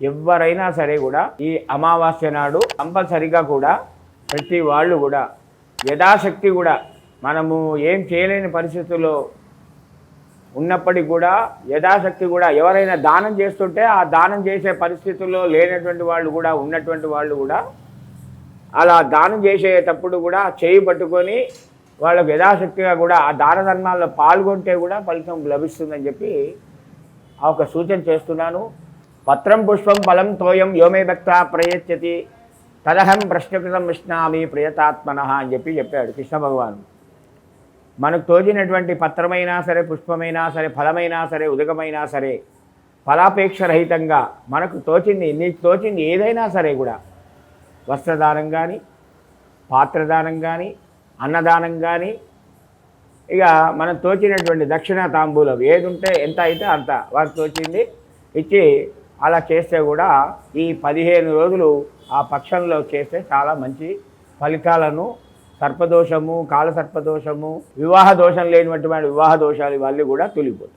ఎవరైనా సరే కూడా ఈ అమావాస్య నాడు కంపల్సరిగా కూడా ప్రతి వాళ్ళు కూడా యథాశక్తి కూడా మనము ఏం చేయలేని పరిస్థితుల్లో ఉన్నప్పటికీ కూడా యథాశక్తి కూడా ఎవరైనా దానం చేస్తుంటే ఆ దానం చేసే పరిస్థితుల్లో లేనటువంటి వాళ్ళు కూడా ఉన్నటువంటి వాళ్ళు కూడా అలా దానం చేసేటప్పుడు కూడా చేయి పట్టుకొని వాళ్ళకు యథాశక్తిగా కూడా ఆ దాన ధర్మాల్లో పాల్గొంటే కూడా ఫలితం లభిస్తుందని చెప్పి ఆ ఒక సూచన చేస్తున్నాను. పత్రం పుష్పం ఫలం తోయం యోమే భక్త ప్రయచ్చతి తదహం ప్రశ్నకృతం విష్ణామి ప్రియతాత్మన అని చెప్పాడు కృష్ణ భగవాను. మనకు తోచినటువంటి పత్రమైనా సరే, పుష్పమైనా సరే, ఫలమైనా సరే, ఉదకమైనా సరే, ఫలాపేక్ష రహితంగా మనకు తోచింది, నీకు తోచింది ఏదైనా సరే కూడా వస్త్రదానం కానీ, పాత్రదానం కానీ, అన్నదానం కానీ, ఇక మనం తోచినటువంటి దక్షిణ తాంబూలం ఏది ఉంటే ఎంత అయితే అంత వారికి తోచింది ఇచ్చి అలా చేస్తే కూడా ఈ 15 రోజులు ఆ పక్షంలో చేస్తే చాలా మంచి ఫలితాలను, సర్పదోషము, కాల సర్పదోషము, వివాహ దోషం లేనివంటి వివాహ దోషాలు ఇవన్నీ కూడా తొలిపోతాయి.